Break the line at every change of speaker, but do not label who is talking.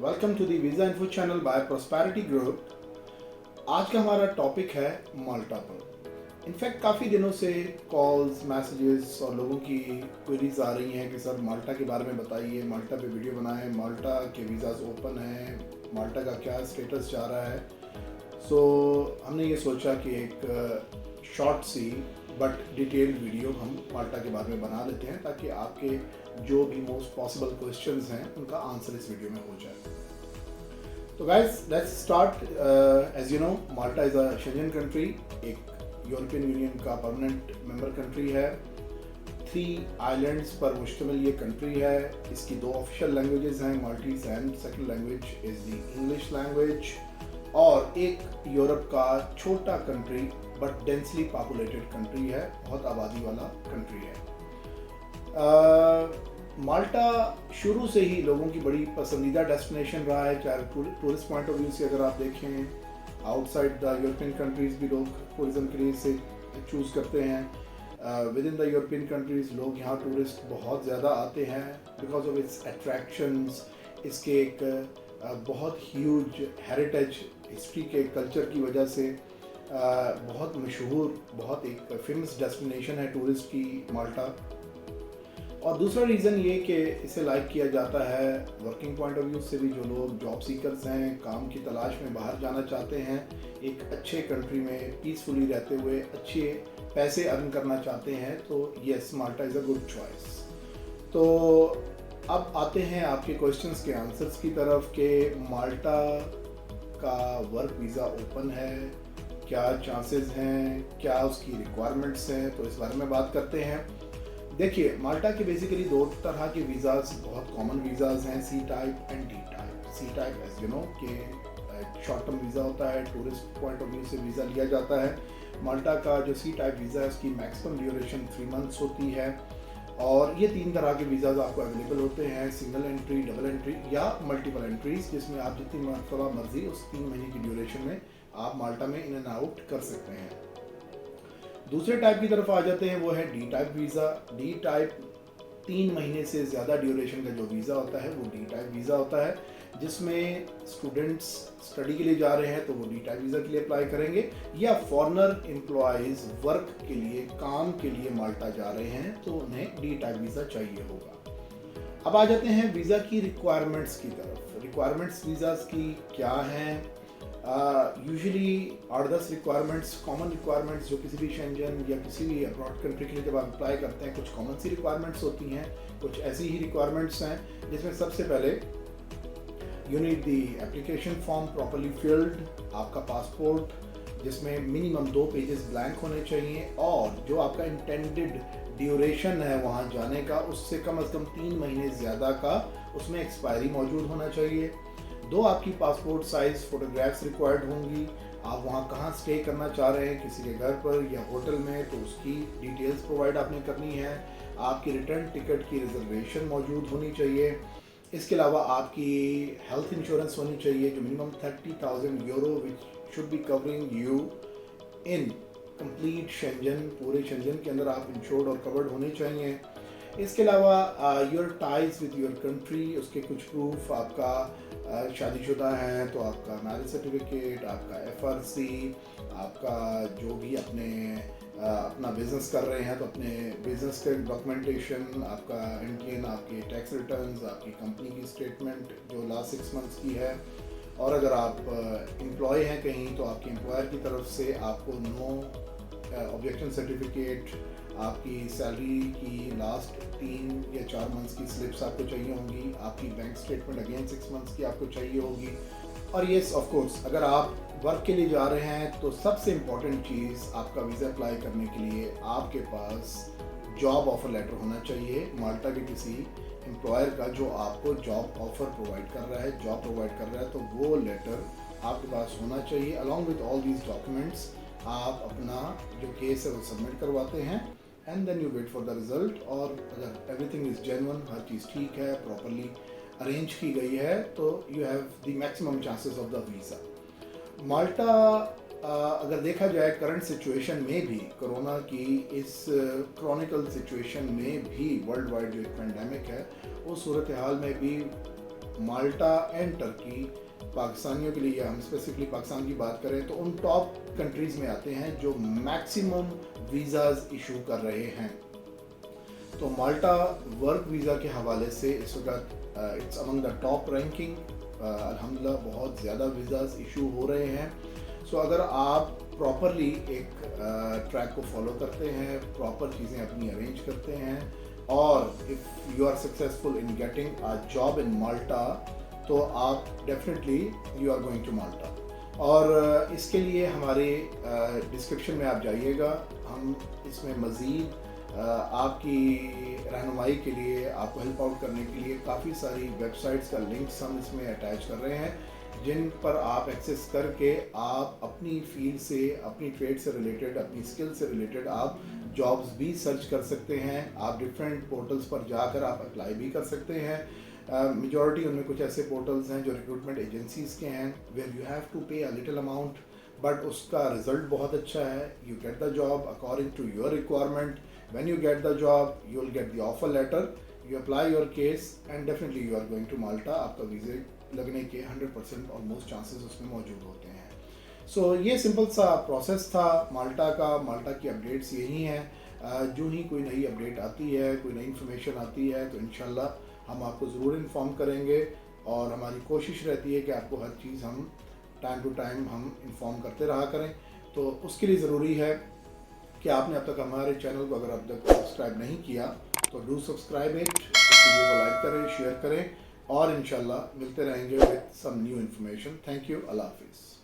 Welcome to the visa info channel by prosperity group. आज का हमारा टॉपिक है माल्टा पर। इनफैक्ट काफ़ी दिनों से कॉल्स, मैसेजेस और लोगों की क्वेरीज आ रही हैं कि सर माल्टा के बारे में बताइए, माल्टा पे वीडियो बनाएं, माल्टा के वीज़ाज़ ओपन हैं, माल्टा का क्या स्टेटस जा रहा है। सो हमने ये सोचा कि एक शॉर्ट सी बट डिटेल्ड वीडियो हम माल्टा के बारे में बना लेते हैं ताकि आपके जो भी मोस्ट पॉसिबल क्वेश्चंस हैं उनका आंसर इस वीडियो में हो जाए। तो guys let's start. As you know, Malta is a Schengen country, एक यूरोपियन यूनियन का परमानेंट मेंबर कंट्री है। 3 आइलैंड्स पर मुश्तमिल ये कंट्री है। इसकी 2 ऑफिशियल लैंग्वेजेस हैं, Maltese, and second language is the English language. और एक यूरोप का छोटा country but densely populated country है, बहुत आबादी वाला कंट्री है। माल्टा शुरू से ही लोगों की बड़ी पसंदीदा डेस्टिनेशन रहा है, चाहे टूरिस्ट पॉइंट ऑफ व्यू से अगर आप देखें। आउटसाइड द यूरोपियन कंट्रीज़ भी लोग टूरिज्म के लिए इसे चूज़ करते हैं। With in the European countries लोग यहाँ टूरिस्ट बहुत ज़्यादा आते हैं बिकॉज ऑफ इट्स अट्रैक्शंस। इसके एक बहुत ह्यूज हेरिटेज हिस्ट्री के कल्चर की वजह से बहुत मशहूर, बहुत एक फेमस डेस्टिनेशन है टूरिस्ट की माल्टा। और दूसरा रीज़न ये कि इसे लाइक किया जाता है वर्किंग पॉइंट ऑफ व्यू से भी। जो लोग जॉब सीकर्स हैं, काम की तलाश में बाहर जाना चाहते हैं, एक अच्छे कंट्री में पीसफुली रहते हुए अच्छे पैसे अर्न करना चाहते हैं, तो yes, Malta is a good choice. तो अब आते हैं आपके क्वेश्चंस के आंसर्स की तरफ कि माल्टा का वर्क वीज़ा ओपन है, क्या चांसेस हैं, क्या उसकी रिक्वायरमेंट्स हैं, तो इस बारे में बात करते हैं। देखिए, माल्टा के बेसिकली 2 तरह के वीज़ाज़ बहुत कॉमन वीज़ाज़ हैं, C type and D type. C type as you know कि शॉर्ट टर्म वीज़ा होता है, टूरिस्ट पॉइंट ऑफ व्यू से वीज़ा लिया जाता है। माल्टा का जो सी टाइप वीज़ा है उसकी मैक्सिमम ड्यूरेशन 3 मंथ्स होती है। और ये 3 तरह के वीज़ाज़ आपको अवेलेबल होते हैं, सिंगल एंट्री, डबल एंट्री या मल्टीपल एंट्रीज, जिसमें आप जितनी मरतबा मर्जी उस 3 महीने की ड्यूरेशन में आप माल्टा में इन एंड आउट कर सकते हैं। दूसरे टाइप की तरफ आ जाते हैं, वो है D type visa. D type 3 महीने से ज़्यादा ड्यूरेशन का जो वीज़ा होता है वो डी टाइप वीज़ा होता है, जिसमें स्टूडेंट्स स्टडी के लिए जा रहे हैं तो वो डी टाइप वीज़ा के लिए अप्लाई करेंगे, या फॉरेनर एम्प्लॉयज़ वर्क के लिए, काम के लिए माल्टा जा रहे हैं तो उन्हें डी टाइप वीज़ा चाहिए होगा। अब आ जाते हैं वीज़ा की रिक्वायरमेंट्स की तरफ। रिक्वायरमेंट्स वीज़ाज़ की क्या हैं? यूजुअली 8-10 रिक्वायरमेंट्स, कॉमन रिक्वायरमेंट्स जो किसी भी शेंजन या किसी भी अब्रॉड कंट्री के लिए जब आप अप्लाई करते हैं, कुछ कॉमन सी रिक्वायरमेंट्स होती हैं, कुछ ऐसी ही रिक्वायरमेंट्स हैं जिसमें सबसे पहले you need the application form properly field, आपका पासपोर्ट जिसमें मिनिमम 2 पेजेस ब्लैंक होने चाहिए, और जो आपका इंटेंडेड ड्यूरेशन है वहाँ जाने का उससे कम से कम 3 महीने ज़्यादा का उसमें एक्सपायरी मौजूद होना चाहिए। 2 आपकी पासपोर्ट साइज़ फ़ोटोग्राफ्स रिक्वायर्ड होंगी। आप वहाँ कहाँ स्टे करना चाह रहे हैं, किसी के घर पर या होटल में, तो उसकी डिटेल्स प्रोवाइड आपने करनी है। आपकी रिटर्न टिकट की रिजर्वेशन मौजूद होनी चाहिए। इसके अलावा आपकी हेल्थ इंश्योरेंस होनी चाहिए जो minimum 30,000 euro which should be covering you in complete Schengen. पूरे शेंजन के अंदर आप इंश्योर्ड और कवर्ड होने चाहिए। इसके अलावा your ties with your country, उसके कुछ प्रूफ, आपका शादीशुदा है तो आपका मैरिज सर्टिफिकेट, आपका FRC, आपका जो भी अपना बिजनेस कर रहे हैं तो अपने बिजनेस के डॉक्यूमेंटेशन, आपका एनटीएन, आपके टैक्स रिटर्न्स, आपकी कंपनी की स्टेटमेंट जो लास्ट 6 मंथ्स की है, और अगर आप एम्प्लॉय हैं कहीं तो आपके एम्प्लॉयर की तरफ से आपको नो ऑब्जेक्शन सर्टिफिकेट, आपकी सैलरी की लास्ट 3 या 4 मंथ्स की स्लिप्स आपको चाहिए होंगी, आपकी बैंक स्टेटमेंट अगेन 6 मंथ्स की आपको चाहिए होगी। और येस, ऑफ कोर्स, अगर आप वर्क के लिए जा रहे हैं तो सबसे इम्पॉर्टेंट चीज़ आपका वीज़ा अप्लाई करने के लिए आपके पास जॉब ऑफर लेटर होना चाहिए माल्टा के किसी एम्प्लॉयर का जो आपको जॉब ऑफर प्रोवाइड कर रहा है, जॉब प्रोवाइड कर रहा है, तो वो लेटर आपके पास होना चाहिए। Along with all these documents आप अपना जो केस है वो सबमिट करवाते हैं and then you wait for the result. और अगर एवरीथिंग इज़ जेन्युइन, हर चीज़ ठीक है, प्रॉपरली अरेंज की गई है, तो you have the maximum chances of the visa. Malta अगर देखा जाए करंट सिचुएशन में भी, कोरोना की इस क्रॉनिकल सिचुएशन में भी, वर्ल्ड वाइड जो पेंडेमिक है उस सूरत हाल में भी माल्टा एंड टर्की पाकिस्तानियों के लिए, हम स्पेसिफिकली पाकिस्तान की बात करें तो उन टॉप कंट्रीज़ में आते हैं जो मैक्सिमम वीज़ाज़ इशू कर रहे हैं। तो माल्टा वर्क वीज़ा के हवाले से इस वक्त it's among the top ranking. अल्हम्दुलिल्लाह बहुत ज़्यादा वीज़ाज़ इशू हो रहे हैं। सो अगर आप प्रॉपरली एक ट्रैक को फॉलो करते हैं, प्रॉपर चीज़ें अपनी अरेंज करते हैं, और if you are successful in getting a job in Malta, तो आप definitely you are going to Malta. और इसके लिए हमारे डिस्क्रिप्शन में आप जाइएगा, हम इसमें मज़ीद आपकी रहनुमाई के लिए, आपको हेल्प आउट करने के लिए काफ़ी सारी वेबसाइट्स का लिंक्स हम इसमें अटैच कर रहे हैं, जिन पर आप एक्सेस करके आप अपनी फील्ड से, अपनी ट्रेड से रिलेटेड, अपनी स्किल से रिलेटेड आप जॉब्स भी सर्च कर सकते हैं। आप डिफरेंट पोर्टल्स पर जाकर आप अप्लाई भी कर सकते हैं। मेजॉरिटी उनमें कुछ ऐसे पोर्टल्स हैं जो रिक्रूटमेंट एजेंसीज़ के हैं, where you have to pay a little amount, but उसका रिजल्ट बहुत अच्छा है। You get the job according to your requirement. When you get the job you will get the offer letter, you apply your case and definitely you are going to Malta. आपका visa लगने के 100% almost chances उसमें मौजूद होते हैं। सो ये simple सा process था माल्टा का। माल्टा की अपडेट्स यही हैं। जो ही कोई नई अपडेट आती है, कोई नई इन्फॉर्मेशन आती है, तो इंशाल्लाह हम आपको ज़रूर इन्फॉर्म करेंगे, और हमारी कोशिश रहती है कि आपको हर चीज़ हम टाइम टू टाइम हम इन्फॉर्म करते रहा करें। तो उसके लिए ज़रूरी है कि आपने अब तक हमारे चैनल को अगर अब तक सब्सक्राइब नहीं किया तो डू सब्सक्राइब इट, इस वीडियो को लाइक करें, शेयर करें, और इंशाल्लाह मिलते रहेंगे with some new information. Thank you. अल्लाह हाफिज़।